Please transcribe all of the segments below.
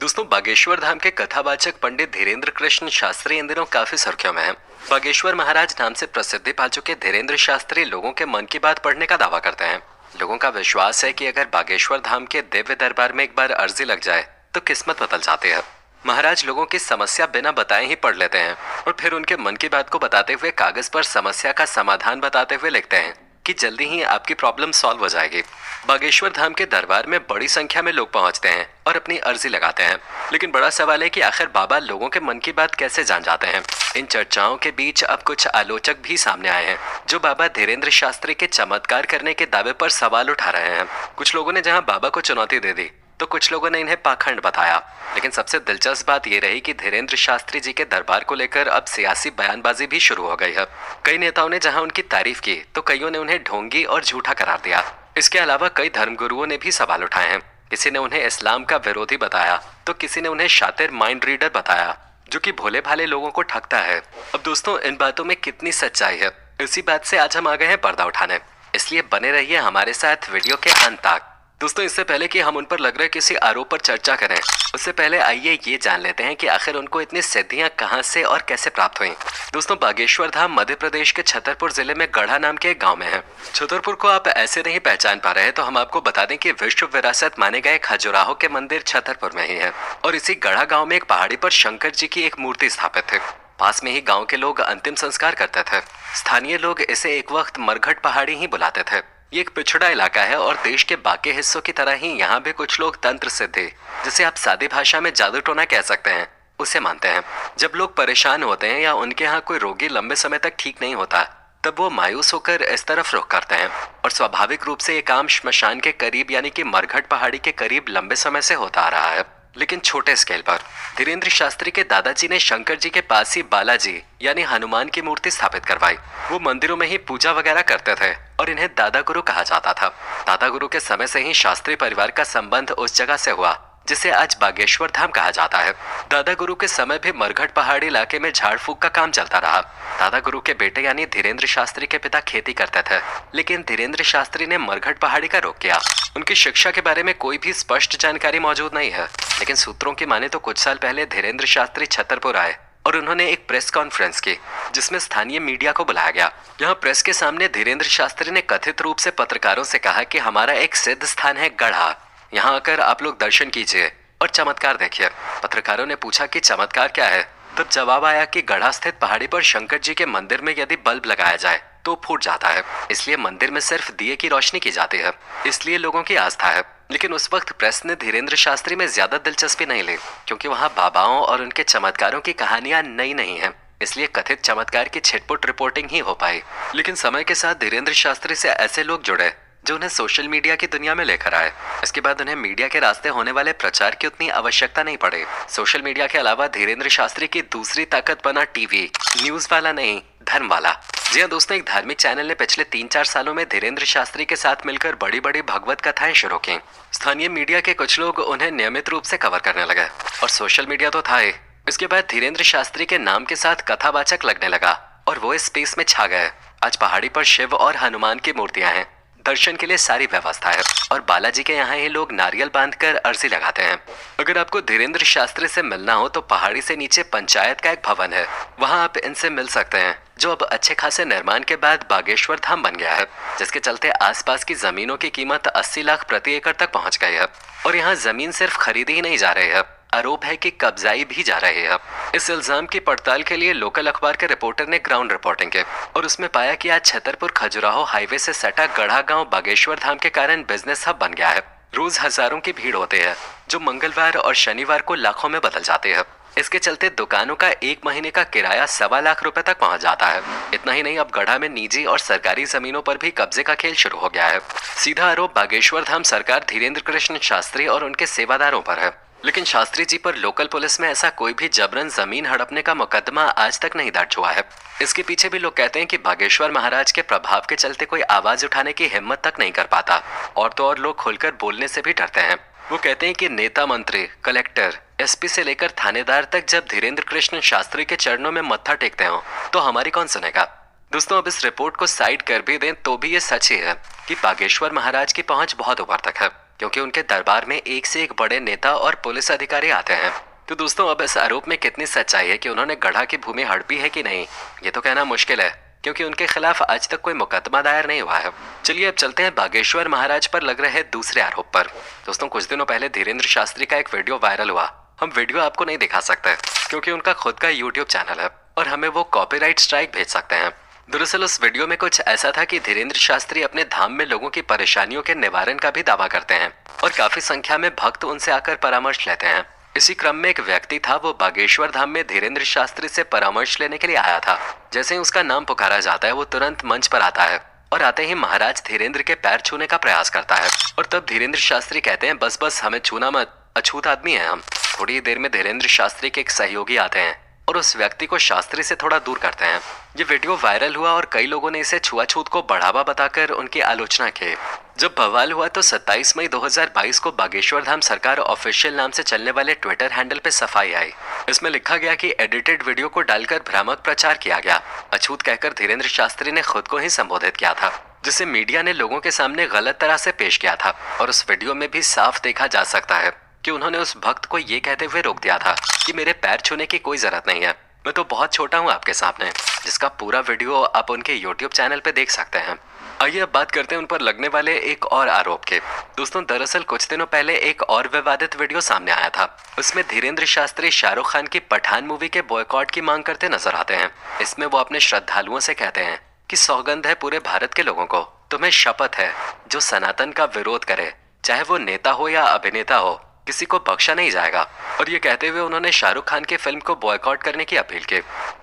दोस्तों, बागेश्वर धाम के कथावाचक पंडित धीरेन्द्र कृष्ण शास्त्री इन दिनों काफी सुर्खियों में हैं। बागेश्वर महाराज नाम से प्रसिद्धि पा चुके धीरेन्द्र शास्त्री लोगों के मन की बात पढ़ने का दावा करते हैं। लोगों का विश्वास है कि अगर बागेश्वर धाम के दिव्य दरबार में एक बार अर्जी लग जाए तो किस्मत बदल जाती है। महाराज लोगों की समस्या बिना बताए ही पढ़ लेते हैं और फिर उनके मन की बात को बताते हुए कागज पर समस्या का समाधान बताते हुए लिखते हैं कि जल्दी ही आपकी प्रॉब्लम सॉल्व हो जाएगी। बागेश्वर धाम के दरबार में बड़ी संख्या में लोग पहुंचते हैं और अपनी अर्जी लगाते हैं, लेकिन बड़ा सवाल है कि आखिर बाबा लोगों के मन की बात कैसे जान जाते हैं। इन चर्चाओं के बीच अब कुछ आलोचक भी सामने आए हैं जो बाबा धीरेन्द्र शास्त्री के चमत्कार करने के दावे पर सवाल उठा रहे हैं। कुछ लोगों ने जहां बाबा को चुनौती दे दी तो कुछ लोगों ने इन्हें पाखंड बताया, लेकिन सबसे दिलचस्प बात यह रही कि धीरेन्द्र शास्त्री जी के दरबार को लेकर अब सियासी बयानबाजी भी शुरू हो गई है। कई नेताओं ने जहां उनकी तारीफ की तो कईयों ने उन्हें ढोंगी और झूठा करार दिया। इसके अलावा कई धर्मगुरुओं ने भी सवाल उठाए हैं। किसी ने उन्हें इस्लाम का विरोधी बताया तो किसी ने उन्हें शातिर माइंड रीडर बताया जो कि भोले भाले लोगों को ठगता है। अब दोस्तों, इन बातों में कितनी सच्चाई है, इसी बात से आज हम आ गए हैं पर्दा उठाने, इसलिए बने रहिए हमारे साथ वीडियो के अंत तक। दोस्तों, इससे पहले कि हम उन पर लग रहे किसी आरोप पर चर्चा करें, उससे पहले आइए ये जान लेते हैं कि आखिर उनको इतनी सिद्धियां कहां से और कैसे प्राप्त हुई। दोस्तों, बागेश्वर धाम मध्य प्रदेश के छतरपुर जिले में गढ़ा नाम के एक गांव में है। छतरपुर को आप ऐसे नहीं पहचान पा रहे तो हम आपको बता दें कि विश्व विरासत माने गए खजुराहो के मंदिर छतरपुर में ही है और इसी गढ़ा गाँव में एक पहाड़ी पर शंकर जी की एक मूर्ति स्थापित है। पास में ही गाँव के लोग अंतिम संस्कार करते थे। स्थानीय लोग इसे एक वक्त मरघट पहाड़ी ही बुलाते थे। ये एक पिछड़ा इलाका है और देश के बाकी हिस्सों की तरह ही यहाँ भी कुछ लोग तंत्र सिद्धि, जिसे आप सादी भाषा में जादू टोना कह सकते हैं, उसे मानते हैं। जब लोग परेशान होते हैं या उनके यहाँ कोई रोगी लंबे समय तक ठीक नहीं होता, तब वो मायूस होकर इस तरफ रुख करते हैं और स्वाभाविक रूप से ये काम श्मशान के करीब यानी कि मरघट पहाड़ी के करीब लंबे समय से होता आ रहा है, लेकिन छोटे स्केल पर। धीरेन्द्र शास्त्री के दादाजी ने शंकर जी के पास ही बालाजी यानी हनुमान की मूर्ति स्थापित करवाई। वो मंदिरों में ही पूजा वगैरह करते थे और इन्हें दादा गुरु कहा जाता था। दादा गुरु के समय से ही शास्त्री परिवार का संबंध उस जगह से हुआ जिसे आज बागेश्वर धाम कहा जाता है। दादा गुरु के समय भी मरघट पहाड़ी इलाके में झाड़ फूक का काम चलता रहा। दादा गुरु के बेटे यानी धीरेन्द्र शास्त्री के पिता खेती करते थे, लेकिन धीरेन्द्र शास्त्री ने मरघट पहाड़ी का रुख किया। उनकी शिक्षा के बारे में कोई भी स्पष्ट जानकारी मौजूद नहीं है, लेकिन सूत्रों की माने तो कुछ साल पहले धीरेन्द्र शास्त्री छतरपुर आए और उन्होंने एक प्रेस कॉन्फ्रेंस की जिसमें स्थानीय मीडिया को बुलाया गया। यहाँ प्रेस के सामने धीरेन्द्र शास्त्री ने कथित रूप से पत्रकारों से कहा कि हमारा एक सिद्ध स्थान है गढ़ा, यहाँ आकर आप लोग दर्शन कीजिए और चमत्कार देखिए। पत्रकारों ने पूछा कि चमत्कार क्या है, तब जवाब आया कि गढ़ा स्थित पहाड़ी पर शंकर जी के मंदिर में यदि बल्ब लगाया जाए तो फूट जाता है, इसलिए मंदिर में सिर्फ दिए की रोशनी की जाती है, इसलिए लोगों की आस्था है। लेकिन उस वक्त प्रेस ने धीरेन्द्र शास्त्री में ज्यादा दिलचस्पी नहीं ली, क्योंकि वहाँ बाबाओं और उनके चमत्कारों की कहानियां नई नहीं है, इसलिए कथित चमत्कार की छिटपुट रिपोर्टिंग ही हो पाई। लेकिन समय के साथ धीरेन्द्र शास्त्री से ऐसे लोग जुड़े जो उन्हें सोशल मीडिया की दुनिया में लेकर आए। इसके बाद उन्हें मीडिया के रास्ते होने वाले प्रचार की उतनी आवश्यकता नहीं पड़ी। सोशल मीडिया के अलावा धीरेन्द्र शास्त्री की दूसरी ताकत बना टीवी, न्यूज वाला नहीं, धर्म वाला। जी हाँ दोस्तों, एक धार्मिक चैनल ने पिछले 3-4 सालों में धीरेन्द्र शास्त्री के साथ मिलकर बड़ी बड़ी भगवत कथाएं शुरू की। स्थानीय मीडिया के कुछ लोग उन्हें नियमित रूप से कवर करने लगे और सोशल मीडिया तो था ही। इसके बाद धीरेन्द्र शास्त्री के नाम के साथ कथावाचक लगने लगा और वो इस स्पेस में छा गए। आज पहाड़ी पर शिव और हनुमान की मूर्तियां हैं, दर्शन के लिए सारी व्यवस्था है और बालाजी के यहाँ ही लोग नारियल बांधकर अर्जी लगाते हैं। अगर आपको धीरेन्द्र शास्त्री से मिलना हो तो पहाड़ी से नीचे पंचायत का एक भवन है, वहाँ आप इनसे मिल सकते हैं, जो अब अच्छे खासे निर्माण के बाद बागेश्वर धाम बन गया है, जिसके चलते आसपास की जमीनों की कीमत 80 लाख प्रति एकड़ तक पहुंच गई है। और यहाँ जमीन सिर्फ खरीदी ही नहीं जा रही है, आरोप है कि कब्जाई भी जा रही है। इस इल्जाम की पड़ताल के लिए लोकल अखबार के रिपोर्टर ने ग्राउंड रिपोर्टिंग की और उसमें पाया कि आज छतरपुर खजुराहो हाईवे से सटा गढ़ा गांव बागेश्वर धाम के कारण बिजनेस हब बन गया है। रोज हजारों की भीड़ होती है, जो मंगलवार और शनिवार को लाखों में बदल जाती है। इसके चलते दुकानों का 1 महीने का किराया 1.25 लाख रुपए तक पहुंच जाता है। इतना ही नहीं, अब गढ़ा में निजी और सरकारी जमीनों पर भी कब्जे का खेल शुरू हो गया है। सीधा आरोप बागेश्वर धाम सरकार धीरेन्द्र कृष्ण शास्त्री और उनके सेवादारों पर है, लेकिन शास्त्री जी पर लोकल पुलिस में ऐसा कोई भी जबरन जमीन हड़पने का मुकदमा आज तक नहीं दर्ज हुआ है। इसके पीछे भी लोग कहते हैं कि बागेश्वर महाराज के प्रभाव के चलते कोई आवाज उठाने की हिम्मत तक नहीं कर पाता, और तो और लोग खुलकर बोलने से भी डरते हैं। वो कहते हैं कि नेता, मंत्री, कलेक्टर, एसपी से लेकर थानेदार तक जब धीरेन्द्र कृष्ण शास्त्री के चरणों में मत्था टेकते हो तो हमारी कौन सुनेगा। दोस्तों, अब इस रिपोर्ट को साइड कर भी दें तो भी ये सच ही है कि बागेश्वर महाराज की पहुंच बहुत ऊपर तक है। क्योंकि उनके दरबार में एक से एक बड़े नेता और पुलिस अधिकारी आते हैं। तो दोस्तों, अब इस आरोप में कितनी सच्चाई है कि उन्होंने गढ़ा की भूमि हड़पी है कि नहीं, ये तो कहना मुश्किल है, क्योंकि उनके खिलाफ आज तक कोई मुकदमा दायर नहीं हुआ है। चलिए अब चलते हैं बागेश्वर महाराज पर लग रहे दूसरे आरोप पर। दोस्तों, कुछ दिनों पहले धीरेन्द्र शास्त्री का एक वीडियो वायरल हुआ। हम वीडियो आपको नहीं दिखा सकते क्योंकि उनका खुद का यूट्यूब चैनल है और हमें वो कॉपीराइट स्ट्राइक भेज सकते हैं। दरअसल उस वीडियो में कुछ ऐसा था कि धीरेन्द्र शास्त्री अपने धाम में लोगों की परेशानियों के निवारण का भी दावा करते हैं और काफी संख्या में भक्त उनसे आकर परामर्श लेते हैं। इसी क्रम में एक व्यक्ति था, वो बागेश्वर धाम में धीरेन्द्र शास्त्री से परामर्श लेने के लिए आया था। जैसे ही उसका नाम पुकारा जाता है, वो तुरंत मंच पर आता है और आते ही महाराज धीरेन्द्र के पैर छूने का प्रयास करता है। और तब धीरेन्द्र शास्त्री कहते हैं, बस बस हमें छूना मत, अछूत आदमी है हम। थोड़ी ही देर में धीरेन्द्र शास्त्री के एक सहयोगी आते हैं और उस व्यक्ति को शास्त्री से थोड़ा दूर करते हैं। ये वीडियो वायरल हुआ और कई लोगों ने इसे छुआछूत को बढ़ावा बताकर उनकी आलोचना की। जब बवाल हुआ तो 27 मई 2022 को बागेश्वर धाम सरकार ऑफिशियल नाम से चलने वाले ट्विटर हैंडल पे सफाई आई। इसमें लिखा गया कि एडिटेड वीडियो को डालकर भ्रामक प्रचार किया गया। अछूत कहकर धीरेन्द्र शास्त्री ने खुद को ही संबोधित किया था, जिसे मीडिया ने लोगों के सामने गलत तरह से पेश किया था। और उस वीडियो में भी साफ देखा जा सकता है कि उन्होंने उस भक्त को ये कहते हुए रोक दिया था कि मेरे पैर छूने की कोई जरूरत नहीं है, मैं तो बहुत छोटा हूँ आपके सामने, जिसका पूरा वीडियो आप उनके यूट्यूब चैनल पे देख सकते हैं। आइए अब बात करते हैं उन पर लगने वाले एक और आरोप के। दोस्तों, दरअसल कुछ दिनों पहले एक और विवादित वीडियो सामने आया था। उसमें धीरेन्द्र शास्त्री शाहरुख खान की पठान मूवी के बॉयकॉट की मांग करते नजर आते हैं। इसमें वो अपने श्रद्धालुओं से कहते हैं कि सौगंध है पूरे भारत के लोगों को, तुम्हें शपथ है, जो सनातन का विरोध करे, चाहे वो नेता हो या अभिनेता हो, किसी को बख्शा नहीं जाएगा। और ये कहते हुए उन्होंने शाहरुख खान की फिल्म को बॉयकॉट करने की अपील की।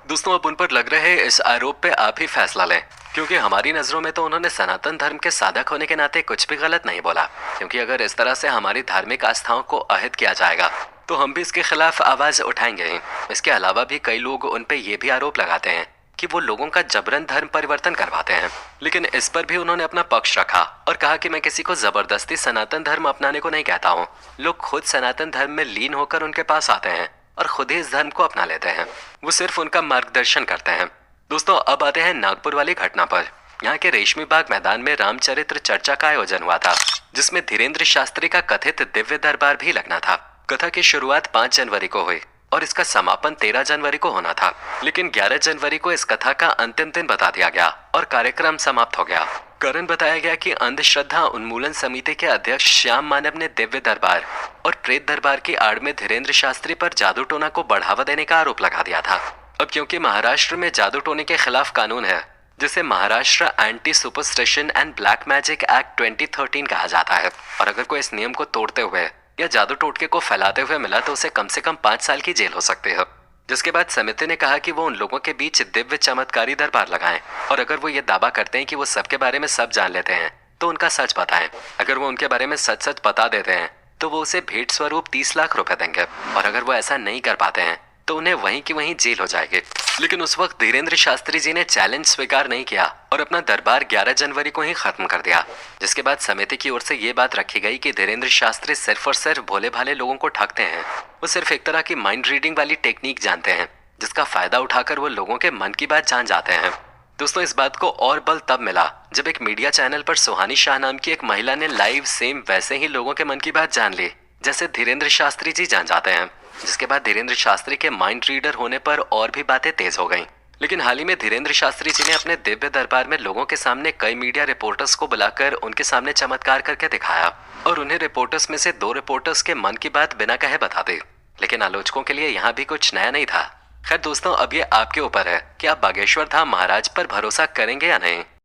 दोस्तों, अब उन पर लग रहे इस आरोप पे आप ही फैसला लें, क्योंकि हमारी नजरों में तो उन्होंने सनातन धर्म के साधक होने के नाते कुछ भी गलत नहीं बोला। क्योंकि अगर इस तरह से हमारी धार्मिक आस्थाओं को अहित किया जाएगा तो हम भी इसके खिलाफ आवाज उठाएंगे ही। इसके अलावा भी कई लोग उन पे ये भी आरोप लगाते हैं कि वो लोगों का जबरन धर्म परिवर्तन करवाते हैं। लेकिन इस पर भी उन्होंने अपना पक्ष रखा और कहा कि मैं किसी को जबरदस्ती सनातन धर्म अपनाने को नहीं कहता हूँ। लोग खुद सनातन धर्म में लीन होकर उनके पास आते हैं और खुद ही इस धर्म को अपना लेते हैं, वो सिर्फ उनका मार्गदर्शन करते हैं। दोस्तों, अब आते हैं नागपुर वाली घटना पर। यहाँ के रेशमी बाग मैदान में रामचरित्र चर्चा का आयोजन हुआ था, जिसमें धीरेन्द्र शास्त्री का कथित दिव्य दरबार भी लगना था। कथा की शुरुआत 5 जनवरी को हुई और इसका समापन 13 जनवरी को होना था। लेकिन 11 जनवरी को इस कथा का अंतिम दिन बता दिया गया और कार्यक्रम समाप्त हो गया। कारण बताया गया कि अंधश्रद्धा उन्मूलन समिति के अध्यक्ष श्याम मानव ने दिव्य दरबार और प्रेत दरबार की आड़ में धीरेन्द्र शास्त्री पर जादू टोना को बढ़ावा देने का आरोप लगा दिया था। अब क्योंकि महाराष्ट्र में जादू टोने के खिलाफ कानून है, जिसे Maharashtra anti superstition and black magic act 2013 कहा जाता है, और अगर कोई इस नियम को तोड़ते हुए या जादू टोटके को फैलाते हुए मिला तो उसे कम से कम 5 साल की जेल हो सकती है। जिसके बाद समिति ने कहा कि वो उन लोगों के बीच दिव्य चमत्कारी दरबार लगाएं और अगर वो ये दावा करते हैं कि वो सबके बारे में सब जान लेते हैं तो उनका सच बताएं। अगर वो उनके बारे में सच सच बता देते हैं तो वो उसे भेंट स्वरूप 30 लाख रुपए देंगे, और अगर वो ऐसा नहीं कर पाते हैं तो उन्हें वहीं की वहीं जेल हो जाएगी। लेकिन उस वक्त धीरेन्द्र शास्त्री जी ने चैलेंज स्वीकार नहीं किया और अपना दरबार 11 जनवरी को ही खत्म कर दिया। जिसके बाद समिति की ओर से ये बात रखी गई कि धीरेन्द्र शास्त्री सिर्फ और सिर्फ भोले भाले लोगों को ठगते हैं। वो सिर्फ एक तरह की माइंड रीडिंग वाली टेक्निक जानते हैं, जिसका फायदा उठाकर वो लोगों के मन की बात जान जाते हैं। दोस्तों, इस बात को और बल तब मिला जब एक मीडिया चैनल पर सुहानी शाह नाम की एक महिला ने लाइव सेम वैसे ही लोगों के मन की बात जान ली जैसे धीरेन्द्र शास्त्री जी जान जाते हैं। जिसके बाद धीरेन्द्र शास्त्री के माइंड रीडर होने पर और भी बातें तेज हो गईं। लेकिन हाल ही में धीरेन्द्र शास्त्री जी ने अपने दिव्य दरबार में लोगों के सामने कई मीडिया रिपोर्टर्स को बुलाकर उनके सामने चमत्कार करके दिखाया और उन्हें रिपोर्टर्स में से 2 रिपोर्टर्स के मन की बात बिना कहे बता दी। लेकिन आलोचकों के लिए यहाँ भी कुछ नया नहीं था। खैर दोस्तों, अब ये आपके ऊपर है कि आप बागेश्वर धाम महाराज पर भरोसा करेंगे या नहीं।